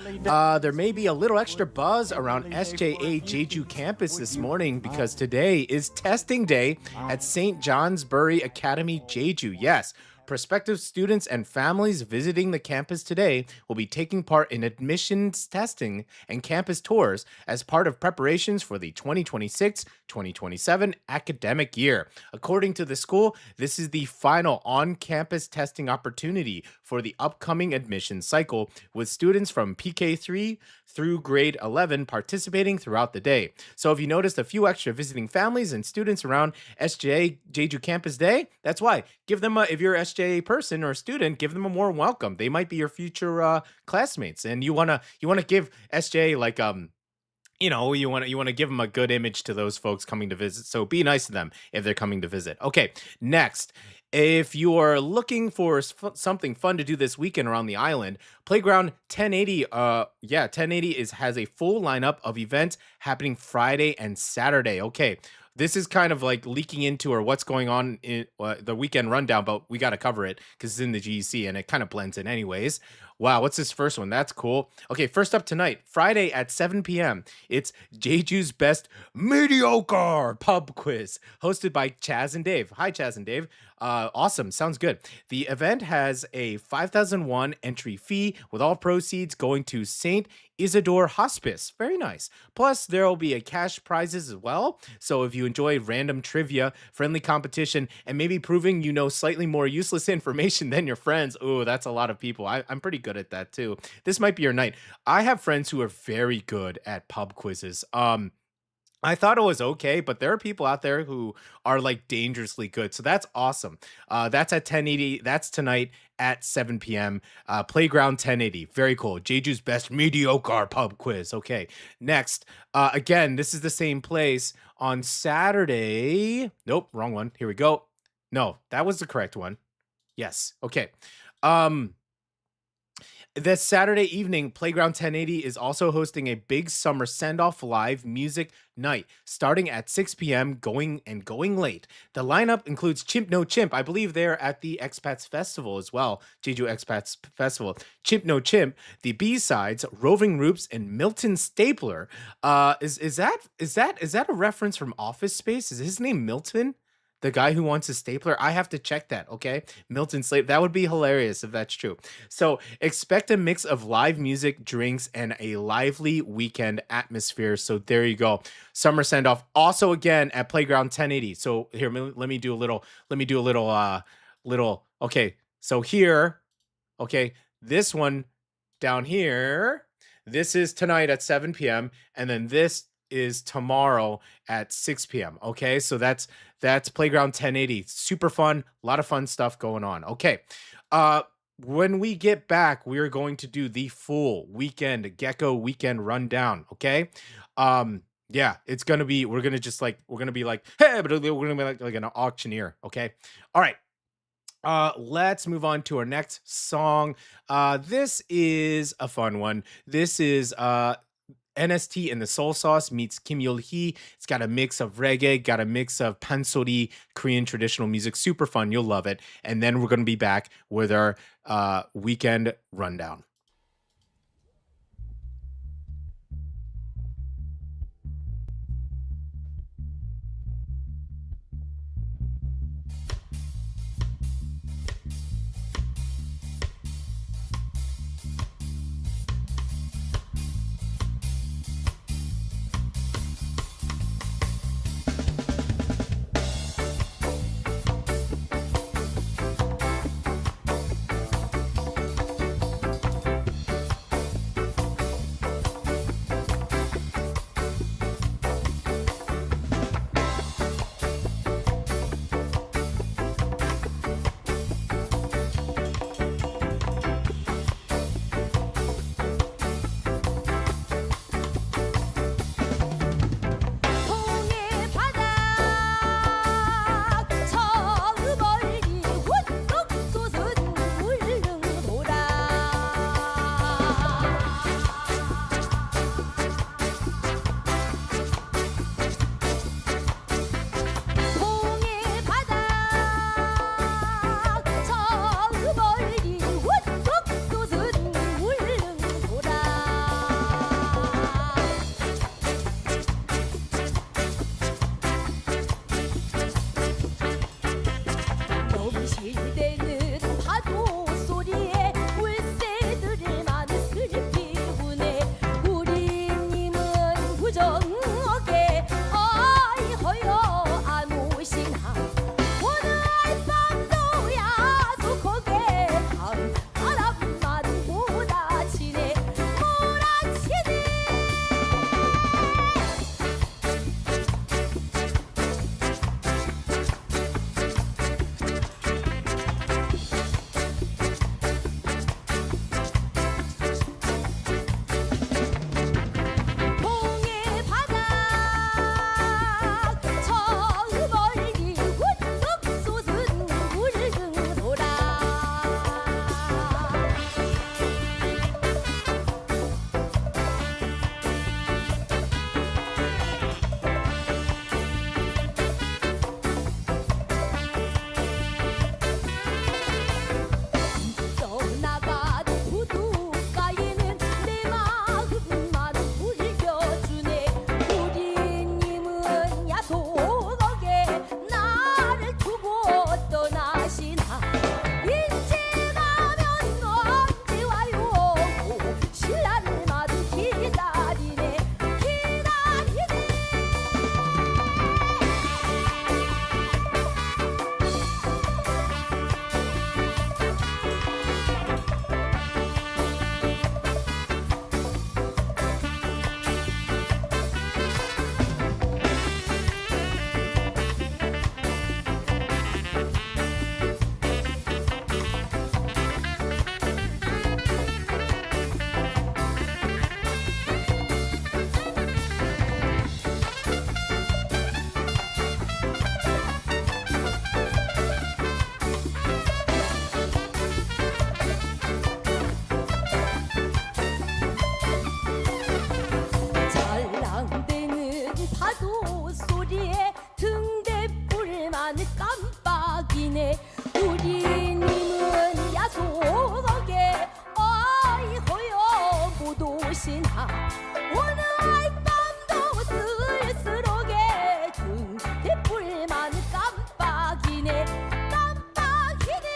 there may be a little extra buzz around SJA Jeju campus this morning because today is testing day at St. Johnsbury Academy, Jeju. Yes. Prospective students and families visiting the campus today will be taking part in admissions testing and campus tours as part of preparations for the 2026-2027 academic year. According to the school, this is the final on-campus testing opportunity for the upcoming admissions cycle, with students from PK3 through grade 11 participating throughout the day. So if you noticed a few extra visiting families and students around SJA Jeju Campus Day, that's why. Give them if you're an SJA person or a student, give them a warm welcome. They might be your future classmates, and you wanna give SJA like you want to give them a good image to those folks coming to visit. So be nice to them if they're coming to visit. Okay, next. If you are looking for something fun to do this weekend around the island, Playground 1080, 1080 has a full lineup of events happening Friday and Saturday. Okay, this is kind of like leaking into or what's going on in the weekend rundown, but we got to cover it because it's in the GEC and it kind of blends in anyways. Wow, what's this first one? That's cool. Okay, first up tonight, Friday at 7 p.m., it's Jeju's Best Mediocre Pub Quiz, hosted by Chaz and Dave. Hi, Chaz and Dave. Awesome, sounds good. The event has a 5,001 entry fee, with all proceeds going to St. Isidore Hospice. Very nice. Plus, there will be a cash prizes as well. So if you enjoy random trivia, friendly competition, and maybe proving you know slightly more useless information than your friends, ooh, that's a lot of people. I'm pretty good at that too. This might be your night. I have friends who are very good at pub quizzes. I thought it was okay, but there are people out there who are like dangerously good. So that's awesome. That's at 1080. That's tonight at 7 p.m. Playground 1080. Very cool. Jeju's Best Mediocre Pub Quiz. Okay. Next, again, this is the same place on Saturday. Nope, wrong one. Here we go. No, that was the correct one. Yes. Okay. This Saturday evening, Playground 1080 is also hosting a big summer send-off live music night starting at 6 p.m. going late. The lineup includes Chimp No Chimp. I believe they're at the Expats Festival as well, Jeju Expats Festival. Chimp No Chimp, the B-sides, Roving Roops, and Milton Stapler. Is that a reference from Office Space? Is his name Milton? The guy who wants a stapler? I have to check that, okay? Milton Slate. That would be hilarious if that's true. So expect a mix of live music, drinks, and a lively weekend atmosphere. So there you go. Summer send off. Also again at Playground 1080. So here, let me do a little. Okay. So here, okay, this one down here. This is tonight at 7 p.m. And then this is tomorrow at 6 p.m. Okay, so that's Playground 1080. Super fun, a lot of fun stuff going on. Okay, when we get back, we are going to do the full weekend Gecko weekend rundown. Okay, yeah, it's gonna be. We're gonna be like, hey, but we're gonna be like an auctioneer. Okay, all right. Let's move on to our next song. This is a fun one. This is NST and the Soul Sauce meets Kim Yulhee. It's got a mix of reggae, got a mix of pansori, Korean traditional music. Super fun. You'll love it. And then we're going to be back with our weekend rundown.
오늘 밤도 쓸쓸하게 등대불만 깜빡이네 깜빡이네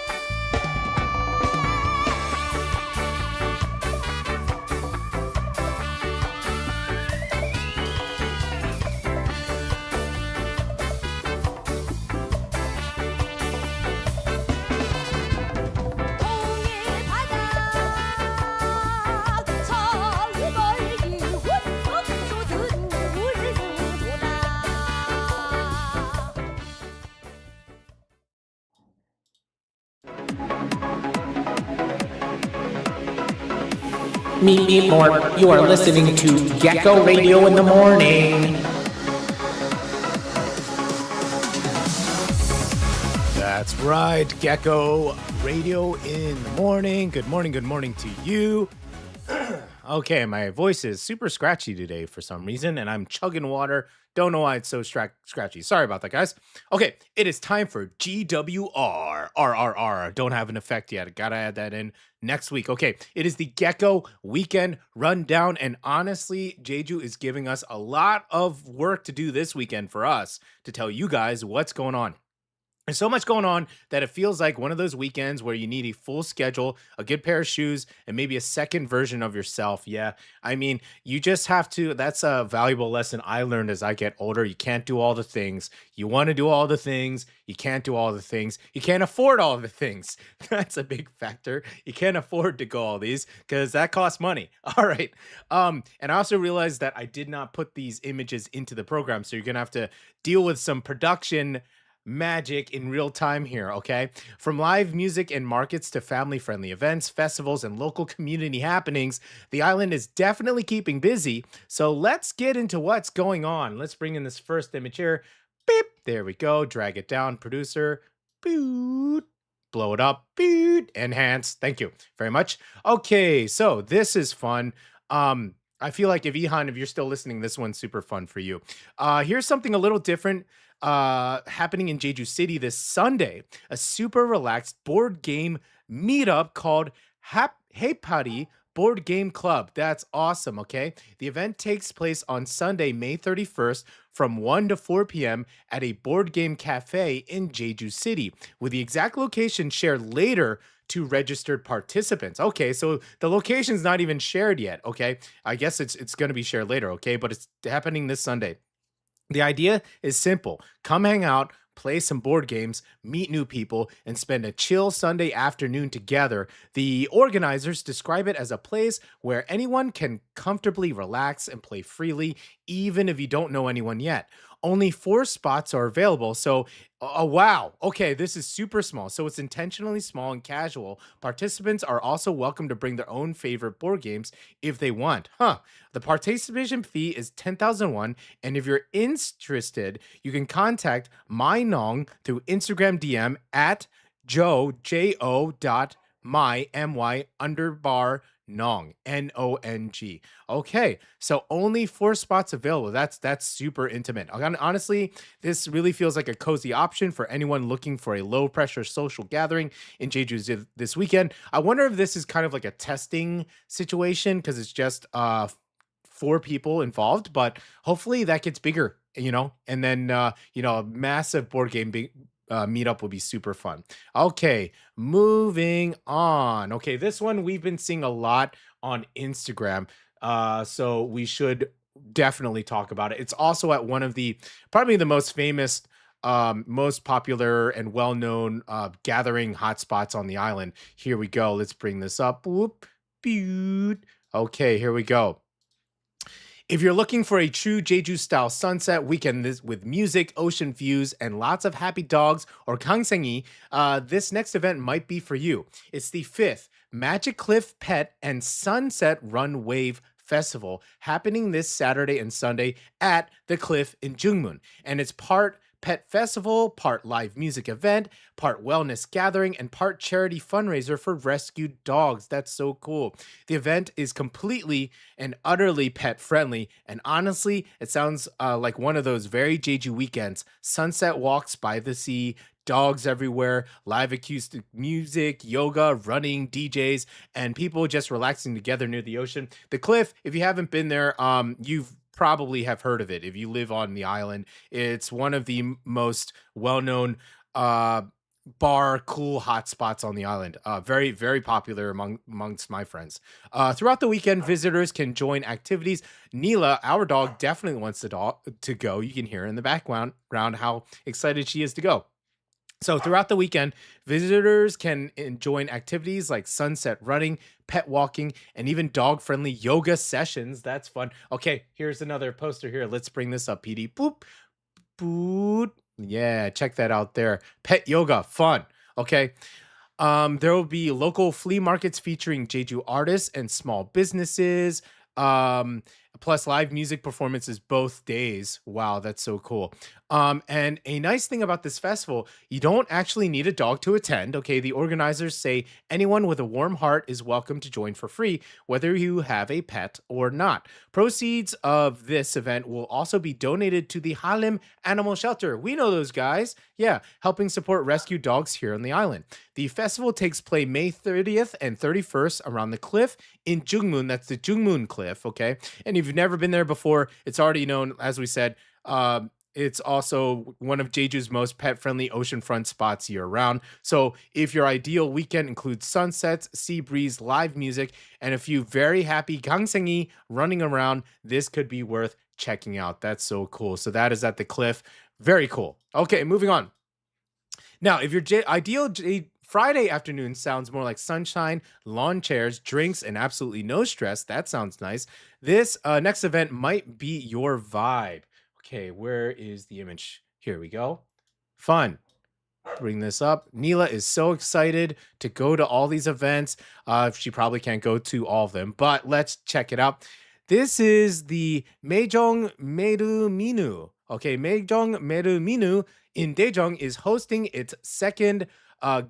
동해 바다 저기 멀리 훌쩍 솟은 물구도다
Meet me more. You are listening to Gecko Radio in the morning. That's right, Gecko Radio in the morning. Good morning to you. Okay, my voice is super scratchy today for some reason, and I'm chugging water. Don't know why it's so scratchy. Sorry about that, guys. Okay, it is time for GWR. RRR. Don't have an effect yet. Gotta add that in next week. Okay, it is the Gecko Weekend Rundown, and honestly, Jeju is giving us a lot of work to do this weekend for us to tell you guys what's going on. There's so much going on that it feels like one of those weekends where you need a full schedule, a good pair of shoes, and maybe a second version of yourself. Yeah, I mean, you just have to. That's a valuable lesson I learned as I get older. You can't do all the things. You want to do all the things. You can't do all the things. You can't afford all the things. That's a big factor. You can't afford to go all these because that costs money. All right. And I also realized that I did not put these images into the program, so you're gonna have to deal with some production magic in real time here, okay? From live music and markets to family-friendly events, festivals, and local community happenings, the island is definitely keeping busy. So let's get into what's going on. Let's bring in this first image here. Beep. There we go. Drag it down, producer. Boot. Blow it up. Boot. Enhance. Thank you very much. Okay, so this is fun. I feel like if you're still listening, this one's super fun for you. Here's something a little different happening in Jeju City this Sunday. A super relaxed board game meetup called Hey Party Board Game Club. That's awesome, okay? The event takes place on Sunday, May 31st from 1 to 4 p.m. at a board game cafe in Jeju City, with the exact location shared later to registered participants. Okay, so the location's not even shared yet, okay? I guess it's going to be shared later, okay? But it's happening this Sunday. The idea is simple. Come hang out, play some board games, meet new people, and spend a chill Sunday afternoon together. The organizers describe it as a place where anyone can comfortably relax and play freely, even if you don't know anyone yet. Only 4 spots are available, so wow. Okay, this is super small, so it's intentionally small and casual. Participants are also welcome to bring their own favorite board games if they want. The participation fee is 10,000 won, and if you're interested, you can contact MyNong through Instagram DM at jo.my_underbar Nong, Nong. Okay, so only 4 spots available. That's super intimate. Honestly, this really feels like a cozy option for anyone looking for a low pressure social gathering in Jeju this weekend. I wonder if this is kind of like a testing situation because it's just 4 people involved, but hopefully that gets bigger, and then a massive board game meetup will be super fun. Okay, moving on. Okay, this one we've been seeing a lot on Instagram, so we should definitely talk about it. It's also at one of probably the most famous, most popular and well-known gathering hotspots on the island. Here we go. Let's bring this up. Whoop, boot. Okay, here we go. If you're looking for a true Jeju-style sunset weekend with music, ocean views, and lots of happy dogs or gangsengi, this next event might be for you. It's the 5th Magic Cliff Pet and Sunset Run Wave Festival happening this Saturday and Sunday at the Cliff in Jungmun. And it's part pet festival, part live music event, part wellness gathering, and part charity fundraiser for rescued dogs. That's so cool. The event is completely and utterly pet friendly, and honestly, it sounds like one of those very Jeju weekends. Sunset walks by the sea, dogs everywhere, live acoustic music, yoga, running, DJs, and people just relaxing together near the ocean. The cliff, if you haven't been there, you've probably have heard of it if you live on the island. It's one of the most well-known bar cool hot spots on the island. Very, very popular amongst my friends. Throughout the weekend, visitors can join activities. Neela, our dog, definitely wants to go. You can hear in the background how excited she is to go. So throughout the weekend, visitors can join activities like sunset running, pet walking, and even dog-friendly yoga sessions. That's fun. Okay, here's another poster here. Let's bring this up, PD. Boop, boop. Yeah, check that out there. Pet yoga, fun. Okay. There will be local flea markets featuring Jeju artists and small businesses. Plus live music performances both days. Wow, that's so cool. And a nice thing about this festival, you don't actually need a dog to attend. Okay, the organizers say anyone with a warm heart is welcome to join for free, whether you have a pet or not. Proceeds of this event will also be donated to the Halim Animal Shelter. We know those guys. Yeah, helping support rescue dogs here on the island. The festival takes place May 30th and 31st around the cliff in Jungmun. That's the Jungmun Cliff, okay? And if you've never been there before, it's already known, as we said, it's also one of Jeju's most pet-friendly oceanfront spots year-round. So if your ideal weekend includes sunsets, sea breeze, live music, and a few very happy gangsengi running around, this could be worth checking out. That's so cool. So that is at the cliff. Very cool. Okay, moving on. Now, if your ideal Friday afternoon sounds more like sunshine, lawn chairs, drinks, and absolutely no stress, that sounds nice. This next event might be your vibe. Okay, where is the image? Here we go. Fun. Bring this up. Neela is so excited to go to all these events. She probably can't go to all of them, but let's check it out. This is the Maejong Meru Minu. Okay, Maejong Meru Minu in Daejeong is hosting its second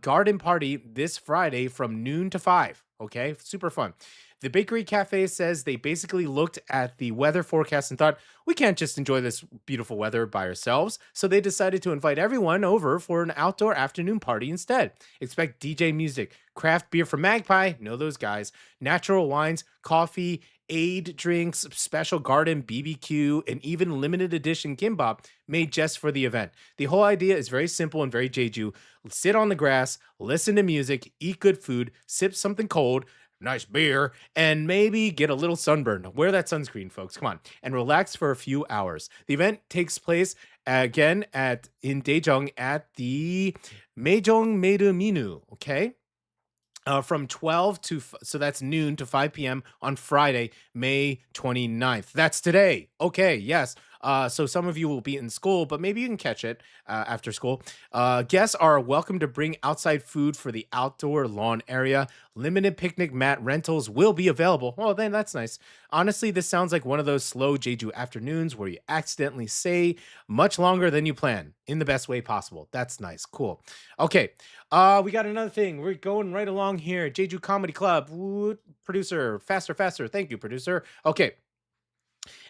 garden party this Friday from noon to 5. Okay, super fun. The bakery cafe says they basically looked at the weather forecast and thought, we can't just enjoy this beautiful weather by ourselves. So they decided to invite everyone over for an outdoor afternoon party instead. Expect DJ music, craft beer from Magpie, know those guys, natural wines, coffee, aid drinks, special garden BBQ, and even limited edition kimbap made just for the event. The whole idea is very simple and very Jeju. Sit on the grass, listen to music, eat good food, sip something cold, nice beer, and maybe get a little sunburn. Wear that sunscreen, folks. Come on. And relax for a few hours. The event takes place again in Daejeong at the Maejong Meru Minu, okay? From 12 to, so that's noon to 5 p.m. on Friday, May 29th. That's today. Okay, yes. So some of you will be in school, but maybe you can catch it after school. Guests are welcome to bring outside food for the outdoor lawn area. Limited picnic mat rentals will be available. Well, then that's nice. Honestly, this sounds like one of those slow Jeju afternoons where you accidentally say much longer than you plan in the best way possible. That's nice. Cool. Okay. We got another thing. We're going right along here. Jeju Comedy Club. Woo, producer, faster, faster. Thank you, producer. Okay.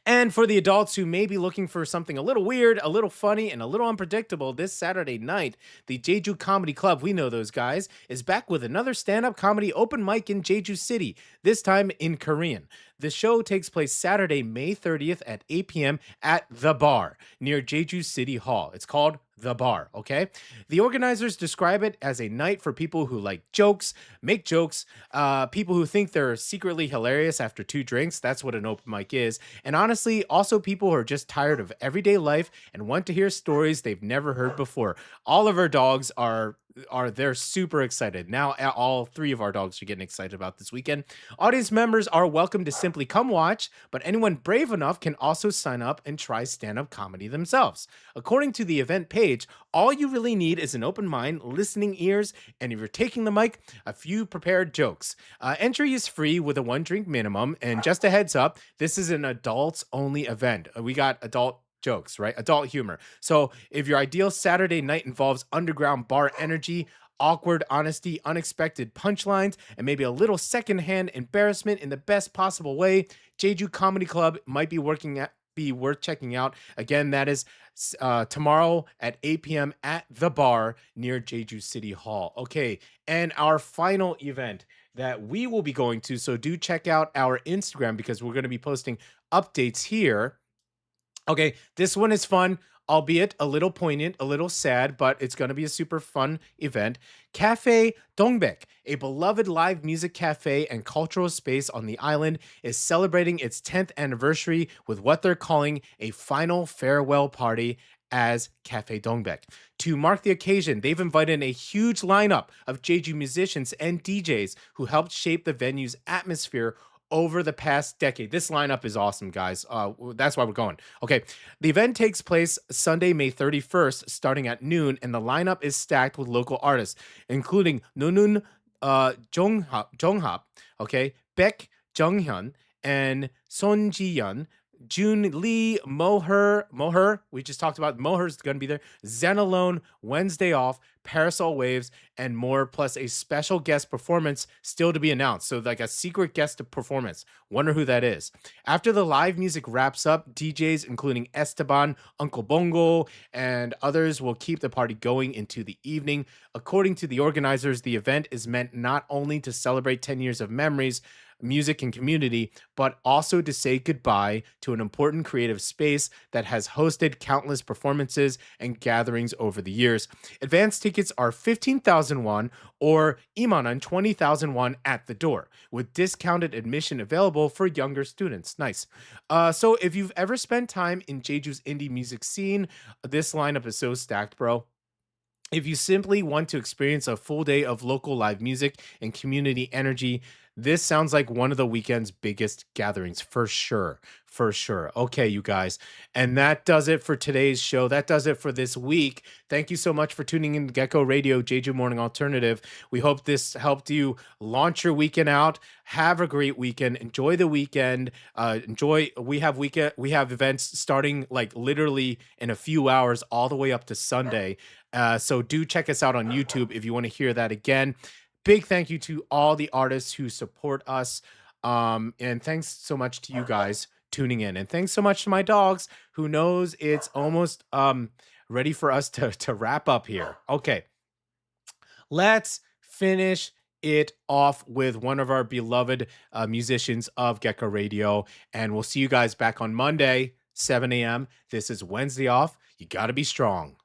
And for the adults who may be looking for something a little weird, a little funny, and a little unpredictable, this Saturday night, the Jeju Comedy Club, we know those guys, is back with another stand-up comedy open mic in Jeju City, this time in Korean. The show takes place Saturday, May 30th at 8 p.m. at The Bar, near Jeju City Hall. It's called The Bar, okay? The organizers describe it as a night for people who like jokes, make jokes, people who think they're secretly hilarious after 2 drinks. That's what an open mic is. And honestly, also people who are just tired of everyday life and want to hear stories they've never heard before. All of our dogs they're super excited. Now all 3 of our dogs are getting excited about this weekend. Audience members are welcome to simply come watch, but anyone brave enough can also sign up and try stand-up comedy themselves. According to the event page, all you really need is an open mind, listening ears, and if you're taking the mic, a few prepared jokes. Entry is free with a 1 drink minimum, and just a heads up, this is an adults only event. We got adult jokes, right? Adult humor. So if your ideal Saturday night involves underground bar energy, awkward honesty, unexpected punchlines, and maybe a little secondhand embarrassment in the best possible way, Jeju Comedy Club might be working
be worth checking out. Again, that is tomorrow at 8 p.m. at the bar near Jeju City Hall. Okay, and our final event that we will be going to, so do check out our Instagram because we're going to be posting updates here. Okay, this one is fun, albeit a little poignant, a little sad, but it's going to be a super fun event. Cafe Dongbek, a beloved live music cafe and cultural space on the island, is celebrating its 10th anniversary with what they're calling a final farewell party as Cafe Dongbek. To mark the occasion, they've invited a huge lineup of Jeju musicians and DJs who helped shape the venue's atmosphere over the past decade. This lineup is awesome, guys. That's why we're going. Okay, the event takes place Sunday, May 31st, starting at noon, and the lineup is stacked with local artists, including Nunun Jonghap, okay, Baek Junghyun, and Son Ji-yeon, June Lee, Moher, we just talked about. Moher's going to be there. Zen Alone, Wednesday Off, Parasol Waves, and more, plus a special guest performance still to be announced. So like a secret guest performance. Wonder who that is. After the live music wraps up, DJs including Esteban, Uncle Bongo, and others will keep the party going into the evening. According to the organizers, the event is meant not only to celebrate 10 years of memories, music and community, but also to say goodbye to an important creative space that has hosted countless performances and gatherings over the years. Advance tickets are 15,000 won or imanan 20,000 won at the door, with discounted admission available for younger students. Nice. So if you've ever spent time in Jeju's indie music scene, this lineup is so stacked, bro. If you simply want to experience a full day of local live music and community energy, this sounds like one of the weekend's biggest gatherings for sure. For sure. Okay, you guys. And that does it for today's show. That does it for this week. Thank you so much for tuning in to Gecko Radio, Jeju Morning Alternative. We hope this helped you launch your weekend out. Have a great weekend. Enjoy the weekend. We have events starting like literally in a few hours all the way up to Sunday. So do check us out on YouTube if you want to hear that again. Big thank you to all the artists who support us. And thanks so much to you guys tuning in. And thanks so much to my dogs who knows it's almost ready for us to wrap up here. Okay, let's finish it off with one of our beloved musicians of Gecko Radio. And we'll see you guys back on Monday, 7 a.m. This is Wednesday Off. You got to be strong.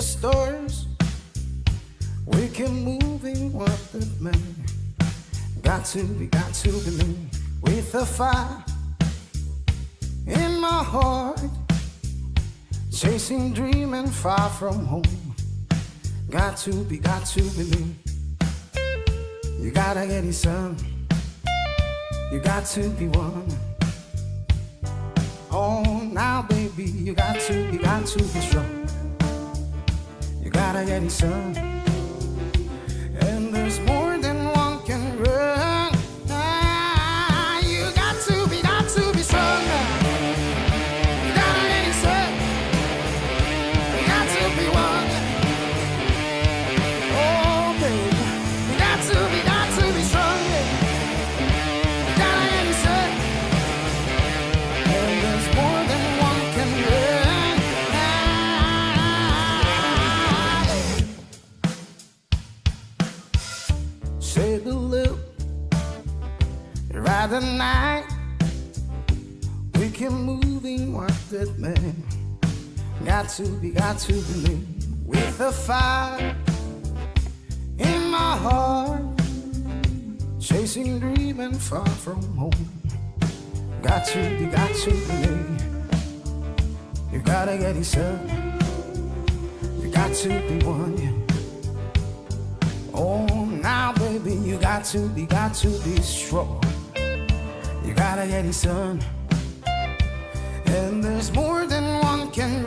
Stars, we keep moving what the man got to be me with a fire in my heart, chasing dreaming far from home. Got to be me. You gotta get it, son. You got to be one. Oh, now baby, you got to be strong. You gotta get it, son. And there's more than one can run. You got to be strong. You gotta get it, son. You got to be one. Oh, baby, you got to be strong. You gotta get it, son. And there's more than one can run. The night we keep moving what that man got to be me with a fire in my heart, chasing dreaming far from home. Got to be me. You gotta get it, son. You got to be one. Oh, now baby, you got got to be strong. You gotta get it, son. And there's more than one can